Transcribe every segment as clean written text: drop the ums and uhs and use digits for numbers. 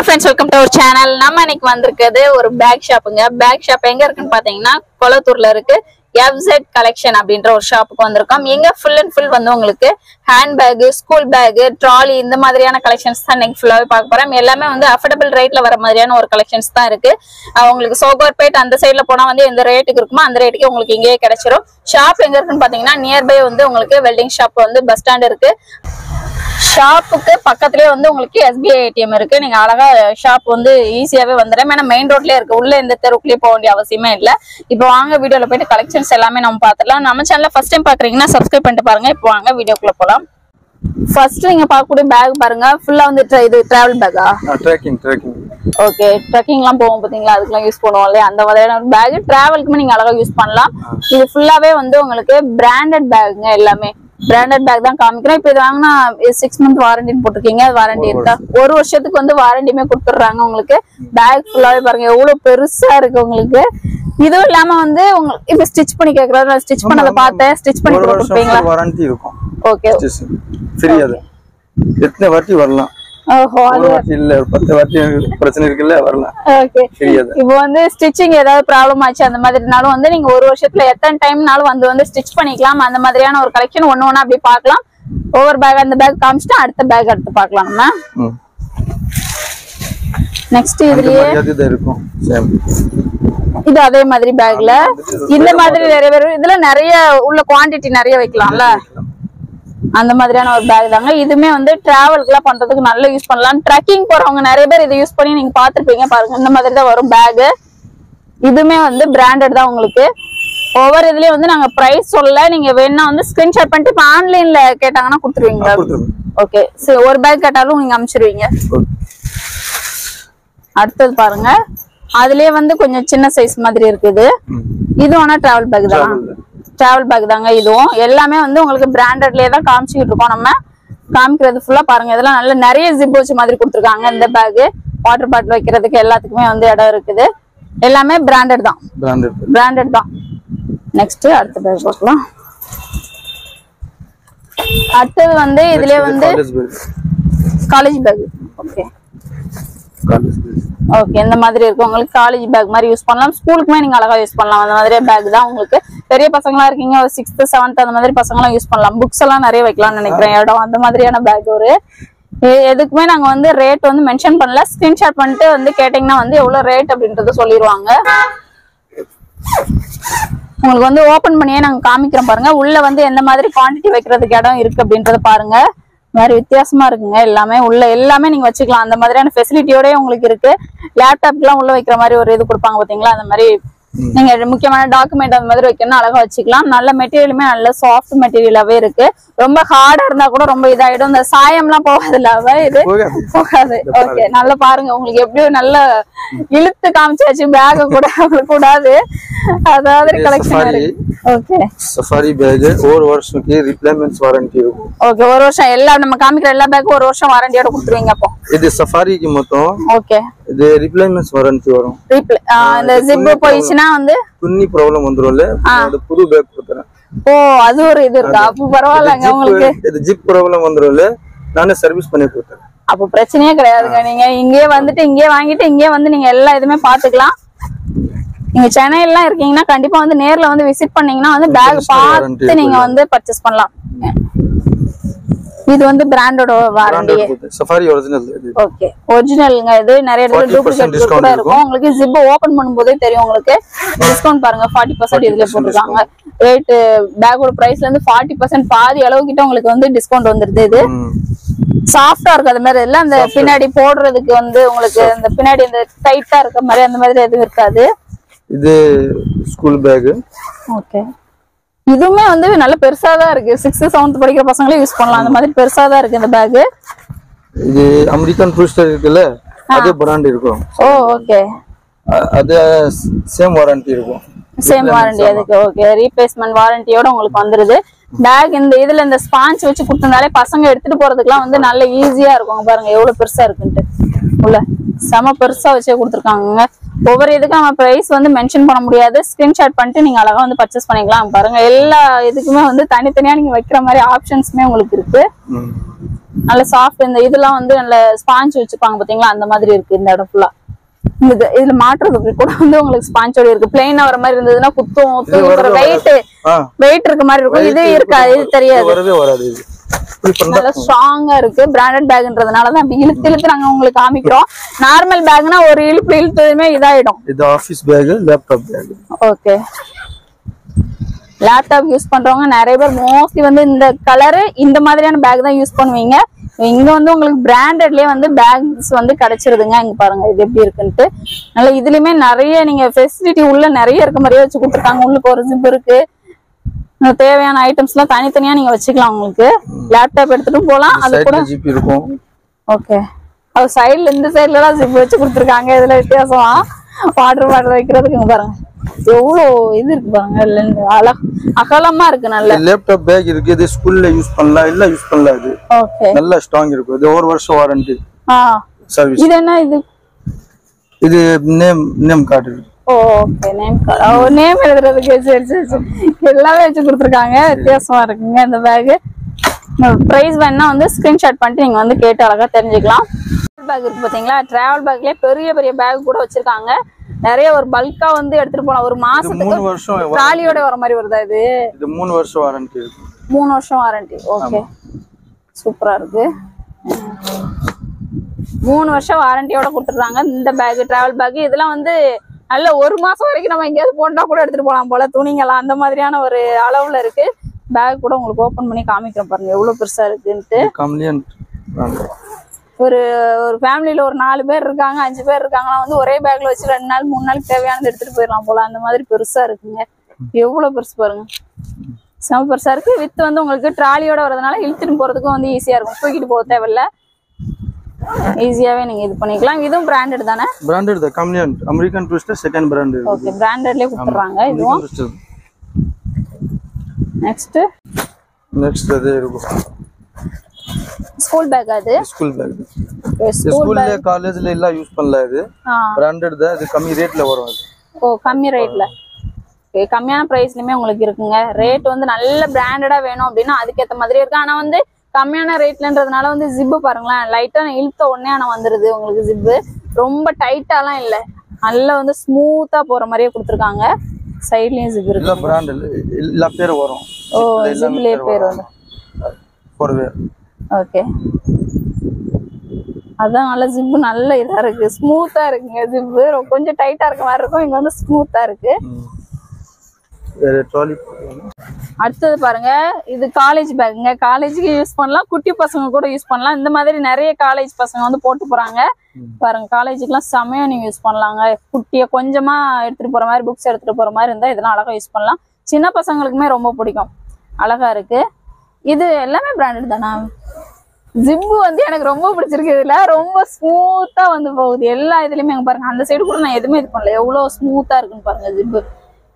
friends, welcome to our channel. நம்ம இன்னைக்கு வந்திருக்கிறது ஒரு பேக் ஷாப்புங்க. பேக் ஷாப் எங்க இருக்குன்னு பாத்தீங்கன்னா கொலத்தூர்ல இருக்கு. V.R.H collection அப்படின்ற ஒரு ஷாப்புக்கு வந்திருக்கோம். எங்க ஃபுல் அண்ட் ஃபுல் வந்து உங்களுக்கு hand bag, school bag, trolley இந்த மாதிரியான கலெக்ஷன்ஸ் தான் இன்னைக்கு ஃபுல்லாவே பார்க்க போறோம். எல்லாமே வந்து அஃபோர்டபிள் ரேட்ல வர மாதிரியான ஒரு கலெக்ஷன்ஸ் தான் இருக்கு. உங்களுக்கு சோகர்பேட் அந்த சைட்ல போனா வந்து எந்த ரேட்டுக்கு இருக்குமோ அந்த ரேட்டுக்கு உங்களுக்கு இங்கேயே கிடைச்சிரும். ஷாப் எங்க இருக்குன்னு பாத்தீங்கன்னா நியர்பை வந்து உங்களுக்கு வெல்டிங் ஷாப் வந்து பஸ் ஸ்டாண்ட் இருக்கு. ஷாப்புக்கு பக்கத்துலயே வந்து உங்களுக்கு SBI ATM இருக்கு. நீங்க அழகா ஷாப் வந்து ஈஸியாவே வந்துடும். ஏன்னா மெயின் ரோட்லயே இருக்கு. உள்ள இந்த தெருக்குள்ளேயே போக வேண்டிய அவசியமே இல்ல. இப்போ வாங்க வீடியோல போயிட்டு கலெக்ஷன்ஸ் எல்லாமே நம்ம பாத்துடலாம். நம்ம சேனல்ல ஃபர்ஸ்ட் டைம் பாக்குறீங்கன்னா சப்ஸ்கிரைப் பண்ணிட்டு பாருங்க. இப்போ வாங்க வீடியோக்குள்ள போலாம். ஃபர்ஸ்ட் நீங்க பார்க்கக்கூடிய பேக் பாருங்க. ஃபுல்லா வந்து இது டிராவல் பேக்கா? ட்ரெக்கிங். ஓகே, ட்ரெக்கிங்லாம் போவோம் பாத்தீங்களா, அதுக்கெல்லாம் யூஸ் பண்ணுவோம் இல்லையா, அந்த மாதிரியான ஒரு பேக். டிராவலுக்குமே நீங்க அழகா யூஸ் பண்ணலாம். இது ஃபுல்லாவே வந்து உங்களுக்கு பிராண்டட் பேக்குங்க. எல்லாமே பிராண்டட் பேக் தான் காமிக்கிறோம். இப்போ இது வாங்கினா 6 month வாரண்டின்னு போட்டிருக்கீங்க. வாரண்டி இருக்கா? 1 வருஷத்துக்கு வந்து வாரண்டியுமே கொடுத்துடுறாங்க உங்களுக்கு. பேக் ஃபுல்லாவே பாருங்க எவ்வளவு பெருசா இருக்கு உங்களுக்கு. இதுவும் இல்லாம வந்து உங்களுக்கு இப்ப ஸ்டிச் பண்ணி கேக்குறாரு. ஸ்டிச் பண்ணத பார்த்தேன். ஸ்டிச் பண்ணி கொடுப்பீங்களா? வாரண்டி இருக்கும். Okay, free. அது எத்தனை வாட்டி வரலாம். ஓஹோ, அது இல்ல 10 வாட்டி பிரச்சனை இருக்குல்ல, வரலாம். ஓகே, இப்போ வந்து ஸ்டிச்சிங் ஏதாவது ப்ராப்ளம் ஆச்சு அந்த மாதிரினாலும் வந்து நீங்க 1 வருஷத்துல எத்தனை டைம்னாலும் வந்து ஸ்டிச் பண்ணிக்கலாம். அந்த மாதிரியான ஒரு கலெக்ஷன் ஒண்ணு ஒண்ணா அப்படி பார்க்கலாம். ஒவ்வொரு பேக் அந்த பேக் காமிச்சிட்டு அடுத்த பேக் எடுத்து பார்க்கலாம். நம்ம நெக்ஸ்ட் இதுலயே இருக்கும். இது அதே மாதிரி பேக்ல இந்த மாதிரி நிறைய பேர் இதுல நிறைய உள்ள குவாண்டிட்டி நிறைய வைக்கலாம்ல, அந்த மாதிரியான ஒரு பேக் தாங்க. இதுமே வந்து டிராவலுக்கு எல்லாம் பண்றதுக்கு நல்லா யூஸ் பண்ணலாம். ட்ரெக்கிங் போறவங்க நிறைய பேர் இதை யூஸ் பண்ணி நீங்க பாத்துருப்பீங்க. பாருங்க இந்த மாதிரி தான் வரும் பேக். இதுமே வந்து பிராண்டட் தான் உங்களுக்கு. ஒவ்வொரு இதுலயும் வந்து நாங்க பிரைஸ் சொல்லல. நீங்க வேணா வந்து ஸ்கிரீன்ஷாட் பண்ணிட்டு இப்ப ஆன்லைன்ல கேட்டாங்கன்னா கொடுத்துருவீங்களா? ஓகே, சரி. ஒரு பேக் கேட்டாலும் நீங்க அனுப்பிச்சிருவீங்க. அடுத்தது பாருங்க, அதுலயே வந்து கொஞ்சம் சின்ன சைஸ் மாதிரி இருக்குது. இது ஆனா டிராவல் பேக் தான். டிராவல் பேக் தாங்க இதுவும். எல்லாமே வந்து உங்களுக்கு பிராண்டட்லயே தான் காமிச்சுக்கிட்டு இருக்கோம். நம்ம காமிக்கிறது ஃபுல்லா பாருங்க. இதெல்லாம் நல்ல நிறைய ஜிப் வச்சு மாதிரி கொடுத்துருக்காங்க. இந்த பேக் வாட்டர் பாட்டில் வைக்கிறதுக்கு எல்லாத்துக்குமே வந்து இடம் இருக்குது. எல்லாமே பிராண்டட் தான். பிராண்டட் தான். நெக்ஸ்ட் அடுத்த பேக் பார்க்கலாம். அடுத்தது வந்து இதுலயே வந்து காலேஜ் பேக். ஓகே ஓகே, இந்த மாதிரி இருக்கு. உங்களுக்கு காலேஜ் பேக் மாதிரி யூஸ் பண்ணலாம். ஸ்கூலுக்குமே நீங்க அழகா யூஸ் பண்ணலாம். அந்த மாதிரி பேக் தான் உங்களுக்கு. பெரிய பசங்களா இருக்கீங்க, ஒரு 6th 7th அந்த மாதிரி பசங்க எல்லாம் யூஸ் பண்ணலாம். புக்ஸ் எல்லாம் நிறைய வைக்கலாம்னு நினைக்கிறேன் இடம். அந்த மாதிரியான பேக் ஒரு எதுக்குமே நாங்க வந்து ரேட் வந்து மென்ஷன் பண்ணல. ஸ்கிரீன்ஷாட் பண்ணிட்டு வந்து கேட்டீங்கன்னா வந்து எவ்வளவு ரேட் அப்படின்றத சொல்லிடுவாங்க. உங்களுக்கு வந்து ஓபன் பண்ணியே நாங்க காமிக்கிறோம் பாருங்க. உள்ள வந்து எந்த மாதிரி குவான்டிட்டி வைக்கிறதுக்கு இடம் இருக்கு அப்படின்றத பாருங்க. வேற வித்தியாசமா இருக்குங்க. எல்லாமே உள்ள எல்லாமே நீங்க வச்சுக்கலாம். அந்த மாதிரியான ஃபெசிலிட்டியோட உங்களுக்கு இருக்கு. லேப்டாப் எல்லாம் உள்ள வைக்கிற மாதிரி ஒரு இது கொடுப்பாங்க பாத்தீங்களா, அந்த மாதிரி நீங்க முக்கியமான டாக்குமெண்ட் அந்த மாதிரி வைக்கணும், அழகா வச்சுக்கலாம். நல்ல மெட்டீரியலுமே நல்ல சாஃப்ட் மெட்டீரியலாவே இருக்கு. ரொம்ப ஹார்டா இருந்தா கூட ரொம்ப இதாயிடும். இந்த சாயம் எல்லாம் போகாதுல்ல, இது போகாது. ஓகே, நல்லா பாருங்க. உங்களுக்கு எப்படியும் நல்ல இழுத்து காமிச்சாச்சு பேக கூட கூடாது. அதாவது கலெக்ஷன் இருக்கு. ஓகே, சஃபாரி பேக் 1 வருஷத்துக்கு ரிப்ளேஸ்மென்ட் வாரண்டி இருக்கும். ஓகே, 1 வருஷம் எல்லாம் நம்ம காமிக்கிற எல்லா பேக்கும் 1 வருஷம் வாரண்டியோட கொடுத்துருவீங்க. அப்போ இது சஃபாரிக்கு மொத்தம். ஓகே, இது ரிப்ளேஸ்மென்ட் வாரண்டி வரும். இந்த ஜிப் போயிடுச்சுனா வந்து துன்னி ப்ராப்ளம் வந்துரும்ல, அது புது பேக் கொடுத்துறேன். ஓ, அது ஒரு இது இருக்கா? அப்ப பரவாயில்லைங்க. உங்களுக்கு இது ஜிப் ப்ராப்ளம் வந்துரும்ல, நானே சர்வீஸ் பண்ணி கொடுத்தேன். அப்ப பிரச்சனையே கிடையாதுங்க. நீங்க இங்கே வந்துட்டு இங்கே வாங்கிட்டு இங்கே வந்து நீங்க எல்லா இதுமே பாத்துக்கலாம். நீங்க சென்னையில இருக்கீங்கன்னா கண்டிப்பா வந்து நேர்ல வந்து விசிட் பண்ணீங்கன்னா வந்து பேக் பார்த்து நீங்க வந்து பர்ச்சேஸ் பண்ணலாம். இது வந்து பிராண்டோட வாரண்டி. Safari original. ஓகே, ஒரிஜினல்ங்க. இது நிறைய இடத்துல டூப்ளிகேட் கூட இருக்கும். உங்களுக்கு ஜிப் ஓபன் பண்ணும்போதே தெரியும். உங்களுக்கு டிஸ்கவுண்ட் பாருங்க 40% இதுல போட்டுருக்காங்க. ரேட் பேக்கோட பிரைஸ்ல இருந்து 40% பாதி அளவு கிட்ட உங்களுக்கு வந்து டிஸ்கவுண்ட் வந்துருது. இது சாஃப்டா இருக்கு. அது மாதிரி இல்ல, அந்த பின்னாடி போடுறதுக்கு வந்து உங்களுக்கு அந்த பின்னாடி இந்த டைட்டா இருக்க மாதிரி அந்த மாதிரி எதுவும் இருக்காது. இது ஸ்கூல் பேக். ஓகே, இதுவுமே வந்து நல்ல பெருசா தான் இருக்கு. 6th 7th படிக்கிற பசங்களே யூஸ் பண்ணலாம். அந்த மாதிரி பெருசா தான் இருக்கு இந்த பேக். இது அமெரிக்கன் டூரிஸ்டர் இருக்குல்ல, அதே பிராண்ட் இருக்கும். ஓ, ஓகே, அது சேம் வாரண்டி இருக்கும். சேம் வாரண்டி அதுக்கு. ஓகே, ரீப்ளேஸ்மென்ட் வாரண்டியோட உங்களுக்கு வந்துருது. பேக் இந்த இதுல இந்த ஸ்பாஞ்ச் வச்சு கொடுத்திருந்தாலே பசங்க எடுத்துட்டு போறதுக்குலாம் வந்து நல்ல ஈஸியா இருக்கும். பாருங்க எவ்வளவு பெருசா இருக்குன்ட்டு. உள்ள செம பெருசா வச்சே கொடுத்துருக்காங்க. ஒவ்வொரு இதுக்கு நம்ம பிரைஸ் வந்து மென்ஷன் பண்ண முடியாது. ஸ்கிரீன்ஷாட் பண்ணிட்டு நீங்க அழகா வந்து பர்ச்சேஸ் பண்ணிக்கலாம். பாருங்க எல்லா இதுக்குமே வந்து தனித்தனியா நீங்க வைக்கிற மாதிரி ஆப்ஷன்ஸ்மே உங்களுக்கு இருக்கு. நல்ல சாஃப்ட். இந்த இதெல்லாம் வந்து நல்ல ஸ்பாஞ்ச் வச்சுப்பாங்க பாத்தீங்களா, அந்த மாதிரி இருக்கு இந்த இடம் ஃபுல்லா. இதுல மாற்றுறதுக்கு கூட வந்து உங்களுக்கு ஸ்பாஞ்சோட இருக்கு. பிளைனா வர மாதிரி இருந்ததுன்னா குத்தும் தூக்குற வெயிட் இருக்க மாதிரி இருக்கும். இது இருக்கா, இது தெரியாது. நல்ல ஸ்ட்ராங்கா இருக்கு. பிராண்டட் பேக்ன்றதுனாலதான் அப்படி இழுத்து இழுத்து நாங்க உங்களுக்கு காமிக்கிறோம். நார்மல் பேக்னா ஒரு இழுப்பு இழுத்ததுமே இதாயிடும். இது office back, laptop bag. Okay, laptop use பண்றவங்க நிறைய பேர் மோஸ்ட்லி வந்து இந்த கலரு இந்த மாதிரியான பேக் தான் யூஸ் பண்ணுவீங்க. இங்க வந்து உங்களுக்கு பிராண்டட்லயே வந்து பேக்ஸ் வந்து கிடைச்சிருதுங்க. இங்க பாருங்க இது எப்படி இருக்குன்ட்டு. நல்ல இதுலயுமே நிறைய நீங்க ஃபெசிலிட்டி உள்ள நிறைய இருக்க மாதிரியே வச்சு கொடுத்துருக்காங்க. உள்ளுக்கு ஒரு ஜிப் இருக்கு. தேவையான ஐட்டம்ஸ் எல்லாம் தனித்தனியா நீங்க வச்சுக்கலாம். உங்களுக்கு லேப்டாப் எடுத்துட்டு போலாம். அது கூட ஜிப் இருக்கும். ஓகே, அது சைடுல இந்த சைடுல எல்லாம் ஜிப் வச்சு கொடுத்துருக்காங்க. இதுல வித்தியாசமா வாட்டர் பாட்டில் வைக்கிறதுக்கு பாருங்க எவ்வளவு இது இருக்கு பாருங்க. அகலமா இருக்கு. நல்ல லேப்டாப் பேக் இருக்கு. இது ஸ்கூல்ல யூஸ் பண்ணலாம், இல்ல யூஸ் பண்ணலாம். இது ஓகே, நல்ல ஸ்ட்ராங் இருக்கும். இது ஒரு வருஷம் வாரண்டி சர்வீஸ். இது என்ன இது? இது name card. Okay, name card. Name எழுதுறதுக்கு சரி சரி சரி எல்லாமே வச்சு கொடுத்துருக்காங்க. வித்தியாசமா இருக்குங்க இந்த பேக். பிரைஸ் வேணா வந்து ஸ்கிரீன்ஷாட் பண்ணிட்டு நீங்க வந்து கேட்டு அழகா தெரிஞ்சுக்கலாம். பேக் இருக்கு பாத்தீங்களா, டிராவல் பேக்லயே பெரிய பெரிய பேக் கூட வச்சிருக்காங்க. நிறைய ஒரு பல்கா வந்து எடுத்துட்டு போலாம். ஒரு மாசத்துக்கு ட்ராலியோட வர மாதிரி வருதா இது? இது 3 வருஷம் வாரண்டி இருக்கு. 3 வருஷம் வாரண்டி. ஓகே, சூப்பரா இருக்கு. 3 வருஷம் வாரண்டியோட கொடுத்துருக்காங்க இந்த பேக், டிராவல் பேக். இதெல்லாம் வந்து நல்ல ஒரு மாசம் வரைக்கும் நம்ம எங்கேயாவது போனா கூட எடுத்துட்டு போலாம் போல. துணிங்கெல்லாம் அந்த மாதிரியான ஒரு அளவுல இருக்கு. பேக் கூட உங்களுக்கு ஓபன் பண்ணி காமிக்கிறேன் பாருங்க எவ்வளவு பெருசா இருக்குன்ட்டு. ஒரு ஃபேமிலியில ஒரு 4 பேர் இருக்காங்க, 5 பேர் இருக்காங்கன்னா வந்து ஒரே பேக்ல வச்சு 2 நாள் 3 நாளுக்கு தேவையானது எடுத்துட்டு போயிடலாம் போல. அந்த மாதிரி பெருசா இருக்குங்க. எவ்வளவு பெருசு பாருங்க, செம பெருசா இருக்கு. வித் வந்து உங்களுக்கு ட்ராலியோட வரதுனால இழுத்துட்டு போறதுக்கும் வந்து ஈஸியா இருக்கும். தூக்கிட்டு போக தேவையில்ல, ஈஸியாவே நீங்க இது பண்ணிக்கலாம். இதுவும் பிராண்டட் தானே? பிராண்டட் தான். கம்லியன் American Tourister second brand. Okay, பிராண்டட்லயே கொடுத்துறாங்க. இதுவும் நெக்ஸ்ட் அது இருக்கும். School bag. அது ஸ்கூல் பேக். ஸ்கூல்ல காலேஜ்ல எல்லாம் யூஸ் பண்ணலாம். இது பிராண்டட் தான். இது கம்மி ரேட்ல வரும். அது கம்மி ரேட்ல, கம்மியான பிரைஸ்லயுமே உங்களுக்கு இருக்குங்க. ரேட் வந்து நல்ல பிராண்டடா வேணும் அப்படின்னா அதுக்கேற்ற மாதிரி இருக்கு. ஆனா வந்து கம்மியான ரேட்லன்றதுனால வந்து ஜிப்பு பாருங்களேன், லைட்டா இழுத்த உடனே ஆனா வந்துருது உங்களுக்கு. ஜிப்பு ரொம்ப டைட்டாலாம் இல்ல, நல்லா வந்து ஸ்மூத்தா போற மாதிரியே கொடுத்துருக்காங்க. சைட்லயும் ஜிப் இருக்கு. எல்லா பிராண்ட் எல்லா பேர் வரும். ஜிப்லயே பேர் வந்து ஓகே. அதான் நல்ல ஜிப்பு நல்ல இதா இருக்கு, ஸ்மூத்தா இருக்குங்க. ஜிப்பு கொஞ்சம் டைட்டா இருக்க மாதிரி இருக்கும், இங்க வந்து ஸ்மூத்தா இருக்கு. அடுத்தது பாருங்க, இது காலேஜ் பேக்குங்க. காலேஜுக்கு யூஸ் பண்ணலாம், குட்டி பசங்க கூட யூஸ் பண்ணலாம். இந்த மாதிரி நிறைய காலேஜ் பசங்க வந்து போட்டு போறாங்க பாருங்க. காலேஜுக்குலாம் செமையா நீங்க யூஸ் பண்ணலாங்க. குட்டிய கொஞ்சமா எடுத்துட்டு போற மாதிரி, புக்ஸ் எடுத்துட்டு போற மாதிரி இருந்தா இதெல்லாம் அழகா யூஸ் பண்ணலாம். சின்ன பசங்களுக்குமே ரொம்ப பிடிக்கும், அழகா இருக்கு. இது எல்லாமே பிராண்டட் தானா? ஜிப்பு வந்து எனக்கு ரொம்ப பிடிச்சிருக்கு. இதுல ரொம்ப ஸ்மூத்தா வந்து போகுது எல்லா இதுலயுமே. பாருங்க அந்த சைடு கூட நான் எதுவுமே இது பண்ணல, எவ்வளவு ஸ்மூத்தா இருக்குன்னு பாருங்க ஜிப்பு.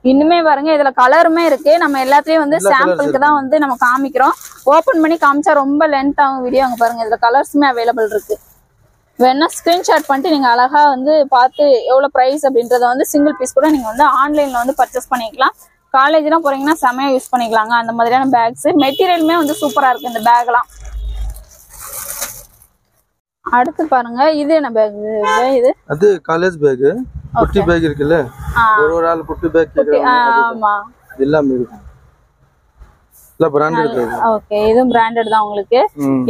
இன்னுமே பாருங்க இதுல கலருமே இருக்கு. நம்ம எல்லாத்தையும் வந்து சாம்பிளுக்கு தான் வந்து நம்ம காமிக்கிறோம். ஓபன் பண்ணி காமிச்சா ரொம்ப லென்த் ஆகும் வீடியோ. அங்க பாருங்க இதுல கலர்ஸுமே அவைலபிள் இருக்கு. வேணா ஸ்கிரீன்ஷாட் பண்ணிட்டு நீங்க அழகா வந்து பார்த்து எவ்வளவு பிரைஸ் அப்படின்றத வந்து சிங்கிள் பீஸ் கூட நீங்க வந்து ஆன்லைன்ல வந்து பர்ச்சேஸ் பண்ணிக்கலாம். காலேஜ்லாம் போறீங்கன்னா செமையா யூஸ் பண்ணிக்கலாங்க அந்த மாதிரியான பேக்ஸ். மெட்டீரியலுமே வந்து சூப்பரா இருக்கு இந்த பேக்லாம். அடுத்து பாருங்க, இது என்ன பேக்? இது அது காலேஜ் பேக். குட்டி பேக் இருக்குல்ல, ஒரு ஆள் குட்டி பேக் கேக்குறாங்க. ஆமா, எல்லாமே இருக்கு. இல்ல பிராண்டட் பேக். ஓகே, இதுவும் பிராண்டட் தான் உங்களுக்கு.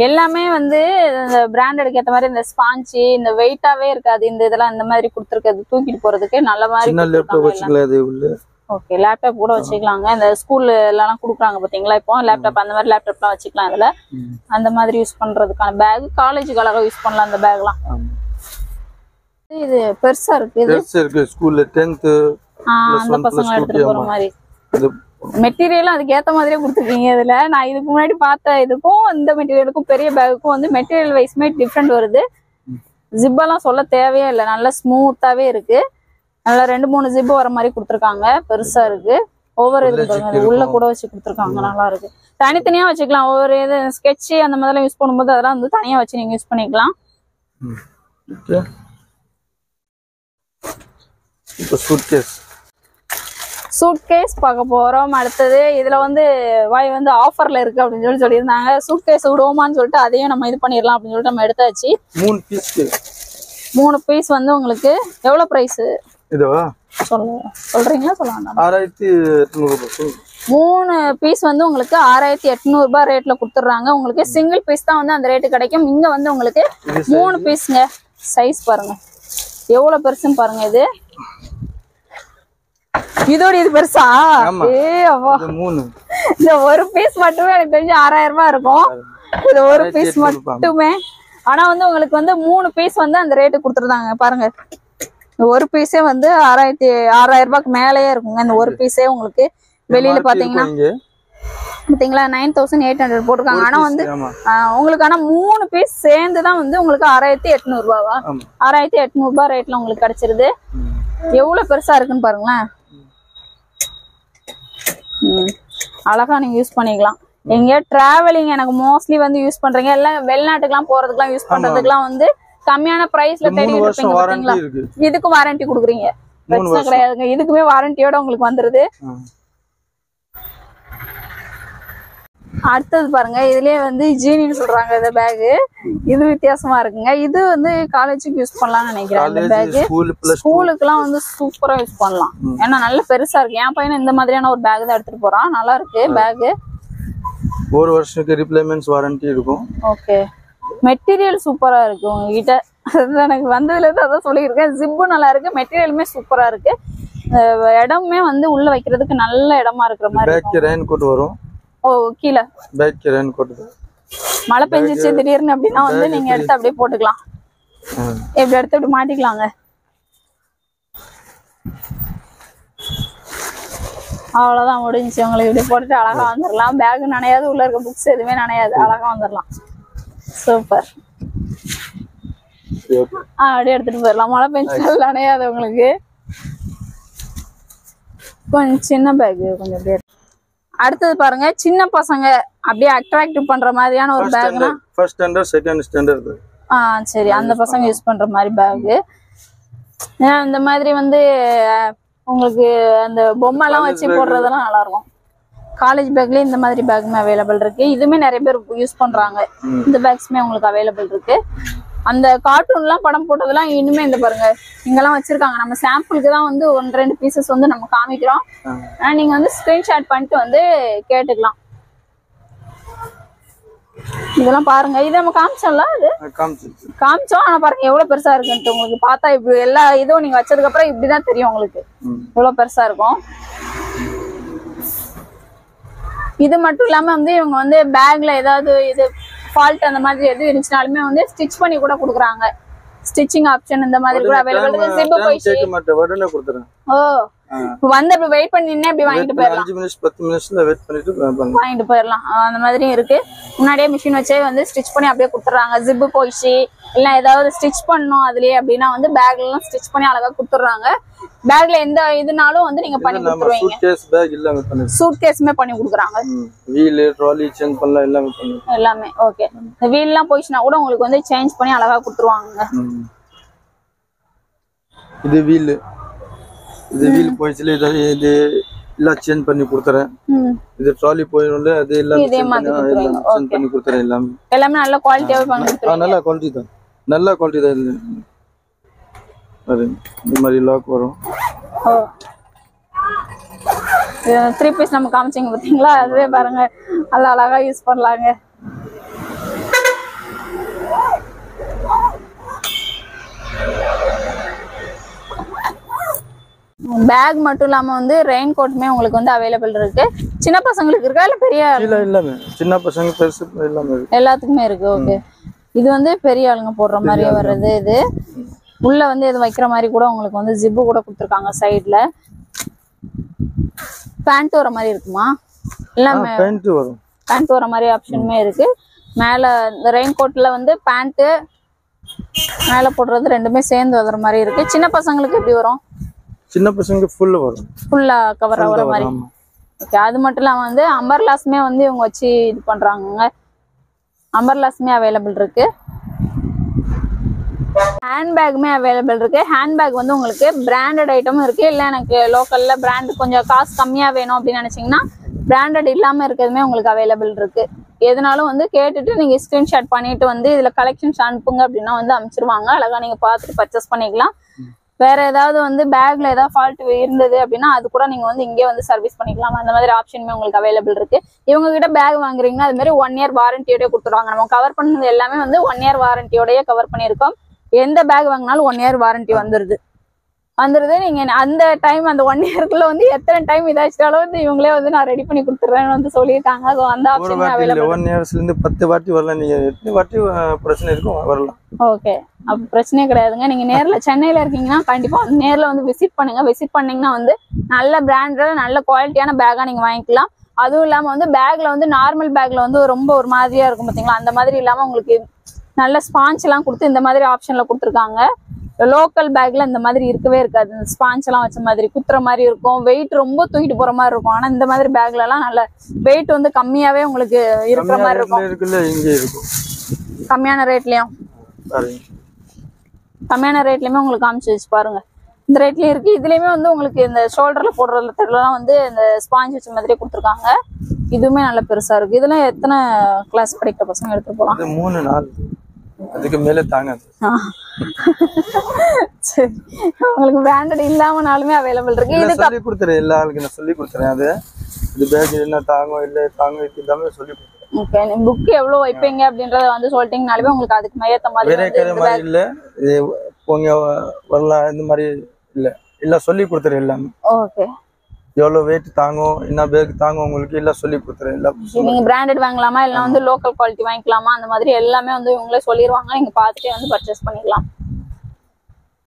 எல்லாமே வந்து இந்த பிராண்டடுக்கு ஏத்த மாதிரி இந்த ஸ்பாஞ்சி இந்த வெயிட்டாவே இருக்காது. இந்த இதெல்லாம் இந்த மாதிரி கொடுத்திருக்கிறது தூக்கிட்டு போறதுக்கு நல்ல மாதிரி. சின்ன லேப்டாப் வச்சுக்கலாம் இது உள்ள. ஓகே, லேப்டாப் கூட வச்சுக்கலாங்க. இந்த ஸ்கூல்ல எல்லாம் கொடுக்குறாங்க பாத்தீங்களா, இப்போ லேப்டாப் அந்த மாதிரி லேப்டாப்லாம் வச்சுக்கலாம் இதுல. அந்த மாதிரி யூஸ் பண்றதுக்கான பேக், காலேஜுக்கு அழகா யூஸ் பண்ணலாம் அந்த பேக்லாம். இது பெருசா இருக்கு. இது பெருசா இருக்கு. ஸ்கூல்ல 10th அந்த பசங்க எடுத்துட்டு போற மாதிரி மெட்டீரியல் அதுக்கு ஏத்த மாதிரியே கொடுத்துருக்கீங்க. இதுல நான் இதுக்கு முன்னாடி பார்த்த இதுக்கும் இந்த மெட்டீரியலுக்கும் பெரிய பேக்குக்கும் வந்து மெட்டீரியல் வைஸ்மே டிஃப்ரெண்ட் வருது. ஜிப்பெல்லாம் சொல்ல தேவையே இல்லை, நல்லா ஸ்மூத்தாவே இருக்கு. நல்லா 2-3 ஜிப்பு வர மாதிரி கொடுத்துருக்காங்க. பெருசா இருக்கு. ஒவ்வொரு இது உள்ள கூட வச்சு கொடுத்துருக்காங்க, நல்லா இருக்கு. தனித்தனியா வச்சுக்கலாம். ஒவ்வொரு இது ஸ்கெட்ச் அந்த மாதிரிலாம் யூஸ் பண்ணும்போது அதெல்லாம் வந்து தனியா வச்சு நீங்க யூஸ் பண்ணிக்கலாம். சூட்கேஸ் பார்க்க போறோம். அடுத்தது இதுல வந்து வாய் வந்து ஆஃபர்ல இருக்கு அப்படின்னு சொல்லியிருந்தாங்க. சூட்கேஸ் விடுவோமான்னு சொல்லிட்டு அதையும் நம்ம இது பண்ணிடலாம் அப்படின்னு சொல்லிட்டு நம்ம எடுத்தாச்சு. 3 பீஸ் வந்து உங்களுக்கு எவ்வளவு பிரைஸ் இதுவா சொல்றீங்களா? சொல்ல வேண்டாம். 6800. 3 பீஸ் வந்து உங்களுக்கு 6800 ரூபாய் ரேட்ல கொடுத்துறாங்க. உங்களுக்கு சிங்கிள் பீஸ் தான் வந்து அந்த ரேட்டு கிடைக்கும். இங்க வந்து உங்களுக்கு 3 பீஸ்ங்க. சைஸ் பாருங்க எவ்வளவு பெருசுன்னு பாருங்க. இதோட இது பெருசா? இந்த ஒரு பீஸ் மட்டுமே எனக்கு தெரிஞ்சு 6000 ரூபாய் இருக்கும். இது ஒரு பீஸ் மட்டுமே. ஆனா வந்து உங்களுக்கு வந்து 3 பீஸ் வந்து அந்த ரேட்டு கொடுத்துருந்தாங்க பாருங்க. ஒரு பீஸே வந்து 6000 ரூபாய்க்கு மேலேயே இருக்குங்க. இந்த ஒரு பீஸே உங்களுக்கு வெளியில பாத்தீங்கன்னா 9800 போட்டிருக்காங்க. ஆனா வந்து உங்களுக்கு 3 பீஸ் சேர்ந்துதான் வந்து உங்களுக்கு 6800 ரூபாவா? 6800 ரூபாய் ரேட்ல உங்களுக்கு கிடைச்சிருது. எவ்வளவு பெருசா இருக்குன்னு பாருங்களேன். அழகா நீங்க யூஸ் பண்ணிக்கலாம். எங்க டிராவலிங் எனக்கு மோஸ்ட்லி வந்து யூஸ் பண்றீங்க எல்லாம் வெளிநாட்டுக்குலாம் போறதுக்குலாம் யூஸ் பண்றதுக்குலாம் வந்து கம்மியான பிரைஸ்ல தேடி இருப்பீங்க பாத்தீங்களா? இதுக்கு வாரண்டி கொடுக்குறீங்க. பிரச்சனை கிடையாதுங்க. இதுக்குமே வாரண்டியோட உங்களுக்கு வந்துருது. அடுத்தது பாருங்க. இதுலயே வந்து ஜீனின்னு சொல்றாங்க இந்த பேக். இது வித்தியாசமா இருக்குங்க. இது வந்து காலேஜுக்கு யூஸ் பண்ணலாம்னு நினைக்கிறேன். இந்த பேக் ஸ்கூலுக்குலாம் வந்து சூப்பரா யூஸ் பண்ணலாம். ஏன்னா நல்ல பெருசா இருக்கு. என் பையன் இந்த மாதிரியான ஒரு பேக் தான் எடுத்துட்டு போறான். நல்லா இருக்கு பேக். 1 வருஷத்துக்கு ரிப்ளேஸ்மென்ட் வாரண்டி இருக்கும். ஓகே. மெட்டீரியல் சூப்பரா இருக்கு உங்ககிட்ட. எனக்கு வந்ததுல இருந்து அதான் சொல்லியிருக்கேன். ஜிப்பு நல்லா இருக்கு. மெட்டீரியலுமே சூப்பரா இருக்கு. இடமே வந்து உள்ள வைக்கிறதுக்கு நல்ல இடமா இருக்கிற மாதிரி. பேக் ரெயின் கோட் வரும். ஓ கீழே பேக் ரெயின் கோட். மழை பெஞ்சிச்சு திடீர்னு அப்படின்னா வந்து நீங்க எடுத்து அப்படியே போட்டுக்கலாம். எப்படி எடுத்து இப்படி மாட்டிக்கலாங்க. அவ்வளவுதான் முடிஞ்சிச்சு. உங்களுக்கு இப்படி போட்டுட்டு அழகா வந்துடலாம். பேக் நனையாது. உள்ள இருக்க புக்ஸ் எதுவுமே நனையாது. அழகா வந்துடலாம். சூப்பர். அப்படியே எடுத்துட்டு போயிடலாம். மழை பெஞ்சாலும் நனையாது உங்களுக்கு. கொஞ்சம் சின்ன பேக் கொஞ்சம் அப்படியே. அடுத்தது பாருங்க. சின்ன பசங்க அப்படியே அட்ராக்டிவ் பண்ற மாதிரியான ஒரு பேக்னா ஃபர்ஸ்ட் ஸ்டாண்டர்ட் செகண்ட் ஸ்டாண்டர்ட். சரி அந்த பசங்க யூஸ் பண்ற மாதிரி பேக். இந்த மாதிரி வந்து உங்களுக்கு அந்த பொம்மை எல்லாம் வச்சு போடுறதெல்லாம் நல்லா இருக்கும். காலேஜ் பேக்லயே இந்த மாதிரி பேக்குமே அவைலபிள் இருக்கு. இதுமே நிறைய பேர் யூஸ் பண்றாங்க. இந்த பேக்ஸ்மே உங்களுக்கு அவைலபிள் இருக்கு. அந்த கார்ட்டூன் எல்லாம் படம் போட்டதெல்லாம் இனிமே இந்த பாருங்க இங்கெல்லாம் வச்சிருக்காங்க. நம்ம சாம்பிளுக்கு தான் வந்து 1-2 பீசஸ் வந்து நம்ம காமிக்கிறோம். நீங்க வந்து ஸ்கிரீன்ஷாட் பண்ணிட்டு வந்து கேட்டுக்கலாம். இதெல்லாம் பாருங்க. இது நம்ம காமிச்சோம்ல, அது காமிச்சோம். ஆனா பாருங்க எவ்வளவு பெருசா இருக்குன்ட்டு. உங்களுக்கு பார்த்தா இப்படி எல்லா இதுவும் நீங்க வச்சதுக்கு அப்புறம் இப்படிதான் தெரியும் உங்களுக்கு எவ்வளவு பெருசா இருக்கும். இது மட்டும் இல்லாம வந்து இவங்க வந்து பேக்ல ஏதாவது இது ஃபால்ட் அந்த மாதிரி எது இருந்துச்சுனாலுமே வந்து ஸ்டிச் பண்ணி கூட கொடுக்குறாங்க. ஸ்டிச்சிங் ஆப்ஷன் இந்த மாதிரி கூட அவைலபிள் இருக்கு. ஜிப் போய் உடனே கொடுத்துறேன். வந்து இப்ப வெயிட் பண்ணி நின்னு இப்படி வாங்கிட்டு போயிடலாம். 5 நிமிஷம் 10 நிமிஷத்துல வெயிட் பண்ணிட்டு வாங்கிட்டு போயிடலாம். அந்த மாதிரியும் இருக்கு. முன்னாடியே மிஷின் வச்சே வந்து ஸ்டிச் பண்ணி அப்படியே கொடுத்துறாங்க. ஜிப்பு போயிடுச்சு இல்ல ஏதாவது ஸ்டிச் பண்ணணும் அதுலயே அப்படின்னா வந்து பேக்ல எல்லாம் ஸ்டிச் பண்ணி அழகா கொடுத்துறாங்க. பேக்ல எந்த இதுனாலும் வந்து நீங்க பண்ணி கொடுத்துருவீங்க. சூட்கேஸ் பேக் எல்லாமே பண்ணி சூட்கேஸ்மே பண்ணி கொடுக்குறாங்க. வீல் ட்ராலி சேஞ்ச் பண்ணலாம் எல்லாமே பண்ணி எல்லாமே ஓகே. இந்த வீல் எல்லாம் போயிடுச்சுனா கூட உங்களுக்கு வந்து சேஞ்ச் பண்ணி அழகா கொடுத்துருவாங்க. இது வீல் போயிடுச்சுல இது எல்லாம் சேஞ்ச் பண்ணி கொடுத்துறேன். இது ட்ராலி போயிடும்ல அது எல்லாம் சேஞ்ச் பண்ணி கொடுத்துறேன். எல்லாமே நல்ல குவாலிட்டியாவே பண்ணி கொடுத்துறேன். நல்ல குவாலிட்டி தான். நல்ல குவாலிட்டி தான். இந்த மாதிரி லாக் வரும். 3 பீஸ் நம்ம காமிச்சிங்க பாத்தீங்களா? அதுவே பாருங்க நல்லா அழகா யூஸ் பண்ணலாங்க. பேக் மட்டும் இல்லாம வந்து ரெயின் கோட்மே உங்களுக்கு வந்து அவைலபிள் இருக்கு. சின்ன பசங்களுக்கு இருக்கா இல்ல பெரிய? எல்லாமே சின்ன பசங்க பெருசு எல்லாமே எல்லாத்துக்குமே இருக்கு. ஓகே. இது வந்து பெரிய ஆளுங்க போடுற மாதிரி வர்றது. இது உள்ள வந்து எது வைக்கிற மாதிரி கூட உங்களுக்கு வந்து ஜிப்பு கூட கொடுத்துருக்காங்க. சைட்ல பேண்ட் வர மாதிரி இருக்குமா? எல்லாமே பேண்ட் வர மாதிரி ஆப்ஷனுமே இருக்கு. மேல இந்த ரெயின் கோட்ல வந்து பேண்ட் மேல போடுறது ரெண்டுமே சேர்ந்து வர மாதிரி இருக்கு. சின்ன பசங்களுக்கு எப்படி வரும்? சின்ன பசங்க ஃபுல்லா வரும். ஃபுல்லா கவர் ஆகுற மாதிரி. ஓகே. அது மட்டும் இல்லாம வந்து அம்பர்லாஸ்மே வந்து இவங்க வச்சு இது பண்றாங்க. அம்பர்லாஸ்மே அவைலபிள் இருக்கு. ஹேண்ட்பேக்குமே அவைலபிள் இருக்கு. ஹேண்ட்பேக் வந்து உங்களுக்கு பிராண்டட் ஐட்டமும் இருக்கு. இல்ல எனக்கு லோக்கல்ல பிராண்ட் கொஞ்சம் காசு கம்மியா வேணும் அப்படின்னு நினைச்சீங்கன்னா பிராண்டட் இல்லாம இருக்கிறதுமே உங்களுக்கு அவைலபிள் இருக்கு. எதுனாலும் வந்து கேட்டுட்டு நீங்க ஸ்கிரீன்ஷாட் பண்ணிட்டு வந்து இதுல கலெக்ஷன்ஸ் அனுப்புங்க அப்படின்னா வந்து அனுப்பிச்சிருவாங்க. அழகா நீங்க பார்த்துட்டு பர்ச்சேஸ் பண்ணிக்கலாம். வேற ஏதாவது வந்து பேக்ல ஏதாவது ஃபால்ட் இருந்தது அப்படின்னா அது கூட நீங்க வந்து இங்கே வந்து சர்வீஸ் பண்ணிக்கலாம். அந்த மாதிரி ஆப்ஷனுமே உங்களுக்கு அவைலபிள் இருக்கு. இவங்க கிட்ட பேக் வாங்குறீங்கன்னா அது மாதிரி 1 இயர் வாரண்டியோட கொடுத்துருவாங்க. நம்ம கவர் பண்ணது எல்லாமே வந்து 1 இயர் வாரண்டியோடய கவர் பண்ணியிருக்கோம். எந்த பேக் வாங்கினாலும் 1 இயர் வாரண்டி வந்துருது. நீங்க அந்த டைம் அந்த 1 இயர்க்குள்ள வந்து எத்தனை டைம் இதாச்சாலும் வந்து இவங்களே வந்து நான் ரெடி பண்ணி கொடுத்துறேன்னு வந்து சொல்லியிருக்காங்க. அந்த ஆப்ஷன் அவைலபிள். 1 இயர்ஸ்ல இருந்து 10 வாட்டி வரலாம். நீங்க எத்தனை வாட்டி பிரச்சனை இருக்கும் வரலாம். ஓகே, அப்ப பிரச்சனையே கிடையாதுங்க. நீங்க நேர்ல சென்னையில இருக்கீங்கன்னா கண்டிப்பா நேர்ல வந்து விசிட் பண்ணுங்க. விசிட் பண்ணீங்கன்னா வந்து நல்ல பிராண்டட் நல்ல குவாலிட்டியான பேக்கா நீங்க வாங்கிக்கலாம். அதுவும் இல்லாம வந்து பேக்ல வந்து நார்மல் பேக்ல வந்து ரொம்ப ஒரு மாதிரியா இருக்கும் பாத்தீங்களா, அந்த மாதிரி இல்லாம உங்களுக்கு நல்ல ஸ்பாஞ்ச் எல்லாம் கொடுத்து இந்த மாதிரி ஆப்ஷன்ல கொடுத்துருக்காங்க. லோக்கல் பேக்ல இந்த மாதிரி இருக்கவே இருக்காது. இந்த ஸ்பாஞ்ச் எல்லாம் வச்ச மாதிரி குத்துற மாதிரி இருக்கும். வெயிட் ரொம்ப தூக்கிட்டு போற மாதிரி இருக்கும். ஆனா இந்த மாதிரி பேக்ல எல்லாம் நல்ல வெயிட் வந்து கம்மியாவே உங்களுக்கு இருக்கிற மாதிரி இருக்கும். கம்மியான ரேட்லயும் உங்களுக்கு காமிச்சு வச்சு பாருங்க. இந்த ரேட்லயும் இருக்கு. இதுலயுமே வந்து உங்களுக்கு இந்த ஷோல்டர்ல போடுறதுலாம் வந்து இந்த ஸ்பாஞ்ச் வச்ச மாதிரியே கொடுத்துருக்காங்க. இதுவுமே நல்ல பெருசா இருக்கு. இதெல்லாம் எத்தனை கிளாஸ் படிக்கிற பசங்க எடுத்துட்டு போலாம்? 3-4 அதுக்கு மேல தாங்காது. சரி, உங்களுக்கு பிராண்டட் இல்லாமனாலுமே அவைலபிள் இருக்கு. இது சொல்லி கொடுத்துறேன். எல்லா ஆளுக்கு நான் சொல்லி கொடுத்துறேன். அது இது பேக் என்ன தாங்கும் இல்ல தாங்கும் இது எல்லாமே சொல்லி கொடுத்துறேன். ஓகே, நீ புக் எவ்வளவு வைப்பீங்க அப்படின்றத வந்து சொல்லிட்டீங்கனாலே உங்களுக்கு அதுக்கு மேயத்த மாதிரி இல்ல இது போங்க வரலாம் இந்த மாதிரி இல்ல எல்லாம் சொல்லி கொடுத்துறேன் எல்லாமே. ஓகே, எவ்வளவு வெயிட் தாங்கும் என்ன பேக் தாங்கும் உங்களுக்கு எல்லாம் சொல்லி கொடுத்துறேன். எல்லாம் நீங்க பிராண்டட் வாங்கலாமா இல்ல வந்து லோக்கல் குவாலிட்டி வாங்கிக்கலாமா அந்த மாதிரி எல்லாமே வந்து இவங்களே சொல்லிடுவாங்க. நீங்க பார்த்துட்டே வந்து பர்ச்சேஸ் பண்ணிக்கலாம்.